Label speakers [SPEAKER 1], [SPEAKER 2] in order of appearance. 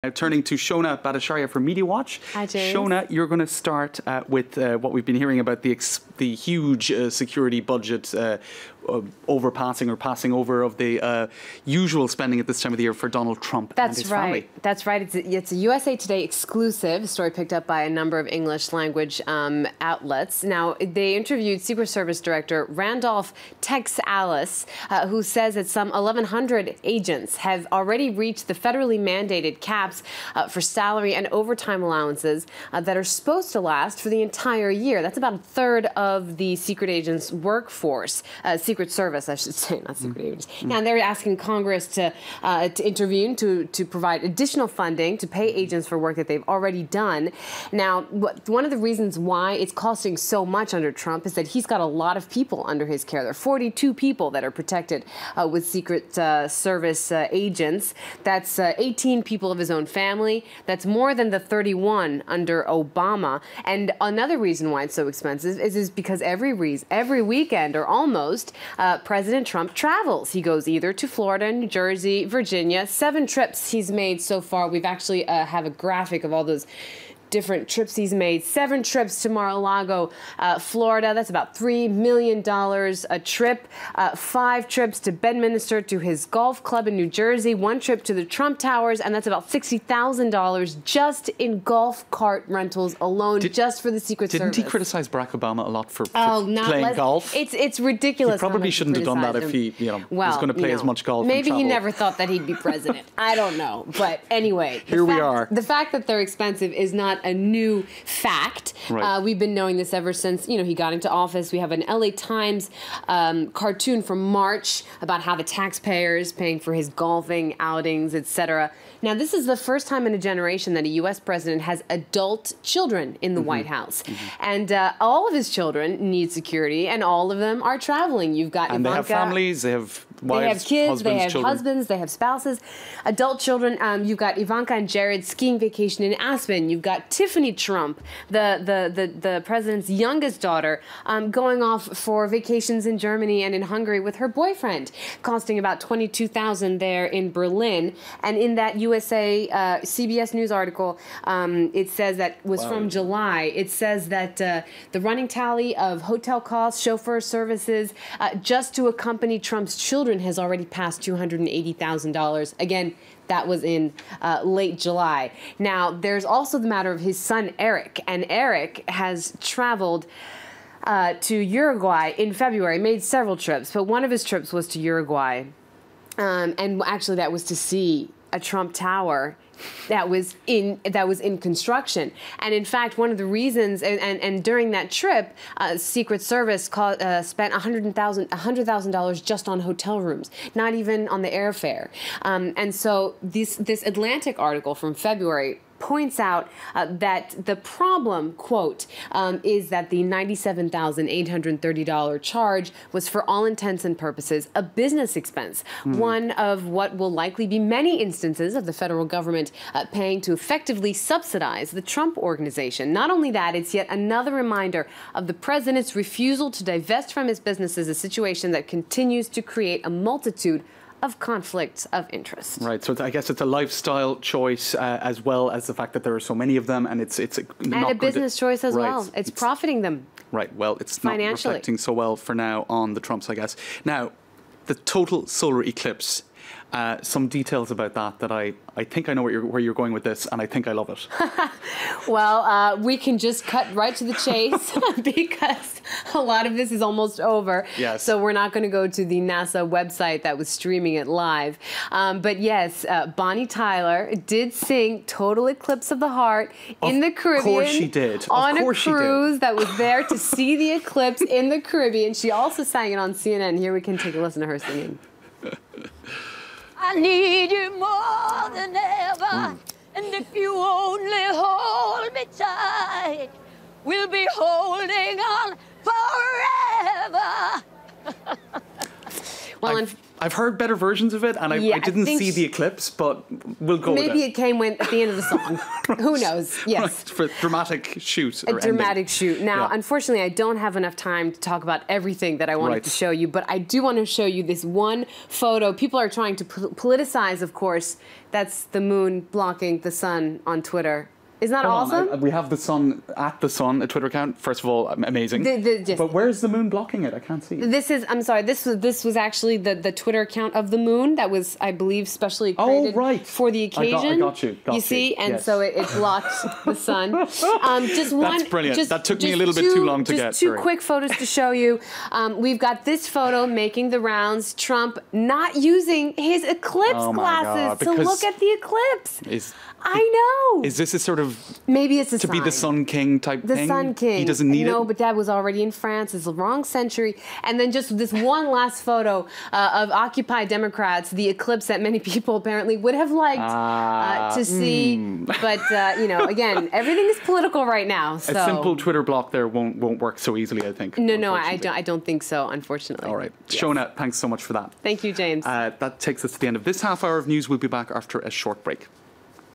[SPEAKER 1] Now turning to Shona Badasharia for Media Watch.
[SPEAKER 2] Hi, James.
[SPEAKER 1] Shona, you're going to start with what we've been hearing about the huge security budget overpassing or passing over of the usual spending at this time of the year for Donald Trump and his family.
[SPEAKER 2] That's right. It's a USA Today exclusive, a story picked up by a number of English language outlets. Now, they interviewed Secret Service Director Randolph Tex Alice, who says that some 1,100 agents have already reached the federally mandated caps for salary and overtime allowances that are supposed to last for the entire year. That's about a third of the secret agents' workforce. Secret Service, I should say, not secret agents. Now, they're asking Congress to intervene to provide additional funding to pay agents for work that they've already done. Now, one of the reasons why it's costing so much under Trump is that he's got a lot of people under his care. There are 42 people that are protected with Secret Service agents. That's 18 people of his own family. That's more than the 31 under Obama. And another reason why it's so expensive is because every weekend, or almost, President Trump travels. He goes either to Florida, New Jersey, Virginia. 7 trips he's made so far. We've actually have a graphic of all those different trips he's made. 7 trips to Mar-a-Lago, Florida. That's about $3 million a trip. 5 trips to Bedminster to his golf club in New Jersey. 1 trip to the Trump Towers, and that's about $60,000 just in golf cart rentals alone, just for the Secret Service.
[SPEAKER 1] Didn't he criticize Barack Obama a lot for playing golf?
[SPEAKER 2] It's ridiculous.
[SPEAKER 1] He probably shouldn't have done that if he, was going to play as much golf.
[SPEAKER 2] Maybe he never thought that he'd be president. I don't know. But anyway,
[SPEAKER 1] here we are.
[SPEAKER 2] The fact that they're expensive is not a new fact.
[SPEAKER 1] Right.
[SPEAKER 2] We've been knowing this ever since he got into office. We have an LA Times cartoon from March about how the taxpayers paying for his golfing outings, etc. Now, this is the first time in a generation that a U.S. president has adult children in the White House, and all of his children need security, and all of them are traveling. You've got
[SPEAKER 1] and
[SPEAKER 2] Ivanka,
[SPEAKER 1] they have families, they have wives,
[SPEAKER 2] they have kids,
[SPEAKER 1] husbands,
[SPEAKER 2] they have
[SPEAKER 1] children.
[SPEAKER 2] husbands, they have spouses, adult children. You've got Ivanka and Jared skiing vacation in Aspen. You've got Tiffany Trump, the president's youngest daughter, going off for vacations in Germany and in Hungary with her boyfriend, costing about $22,000 there in Berlin. And in that USA CBS News article, it says that was from July. It says that the running tally of hotel costs, chauffeur services, just to accompany Trump's children has already passed $280,000. Again, that was in late July. Now, there's also the matter of his son, Eric. And Eric has traveled to Uruguay in February, made several trips, but one of his trips was to Uruguay. And actually, that was to see a Trump Tower that was in construction. And in fact, one of the reasons, and during that trip, Secret Service spent $100,000 just on hotel rooms, not even on the airfare. And so this Atlantic article from February points out that the problem, quote, is that the $97,830 charge was for all intents and purposes a business expense, one of what will likely be many instances of the federal government paying to effectively subsidize the Trump Organization. Not only that, it's yet another reminder of the president's refusal to divest from his businesses, a situation that continues to create a multitude of conflicts of interest.
[SPEAKER 1] Right, so I guess it's a lifestyle choice as well as the fact that there are so many of them, and it's
[SPEAKER 2] a business choice as well. It's profiting them.
[SPEAKER 1] Right, well, it's not reflecting so well for now on the Trumps, I guess. Now, the total solar eclipse. Some details about that I think I know where you're going with this, and I think I love it.
[SPEAKER 2] Well, we can just cut right to the chase because a lot of this is almost over.
[SPEAKER 1] Yes.
[SPEAKER 2] So we're not going to go to the NASA website that was streaming it live. But yes, Bonnie Tyler did sing Total Eclipse of the Heart in the Caribbean.
[SPEAKER 1] Of course she did.
[SPEAKER 2] On a cruise that was there to see the eclipse in the Caribbean. She also sang it on CNN. Here we can take a listen to her singing.
[SPEAKER 3] I need you more than ever, and if you only hold me tight, we'll be holding on forever.
[SPEAKER 2] Well,
[SPEAKER 1] I've heard better versions of it, and I didn't see the eclipse, but we'll go with it.
[SPEAKER 2] Maybe it came at the end of the song. Who knows? Yes.
[SPEAKER 1] Right, for dramatic shoot.
[SPEAKER 2] A dramatic shoot. Now, unfortunately, I don't have enough time to talk about everything that I wanted to show you, but I do want to show you this one photo. People are trying to politicize, of course. That's the moon blocking the sun on Twitter. Isn't that awesome?
[SPEAKER 1] We have the sun at the sun, a Twitter account. First of all, amazing. But where's the moon blocking it? I can't see.
[SPEAKER 2] I'm sorry. This was actually the Twitter account of the moon that was, I believe, specially created for the occasion.
[SPEAKER 1] I got you.
[SPEAKER 2] You see, and so it blocked the sun.
[SPEAKER 1] That's brilliant. That took me a little bit too long to get.
[SPEAKER 2] Just two quick photos to show you. We've got this photo making the rounds. Trump not using his eclipse glasses to look at the eclipse. I know.
[SPEAKER 1] Is this a sort of
[SPEAKER 2] maybe it's a
[SPEAKER 1] to
[SPEAKER 2] sign.
[SPEAKER 1] Be the Sun King type thing?
[SPEAKER 2] The Sun King.
[SPEAKER 1] He doesn't need it.
[SPEAKER 2] No, but Dad was already in France. It's the wrong century. And then just this one last photo of Occupy Democrats, the eclipse that many people apparently would have liked to see. But again, everything is political right now. So
[SPEAKER 1] a simple Twitter block there won't work so easily, I think.
[SPEAKER 2] No, I don't think so, unfortunately.
[SPEAKER 1] All right, Shona, thanks so much for that.
[SPEAKER 2] Thank you, James.
[SPEAKER 1] That takes us to the end of this half hour of news. We'll be back after a short break.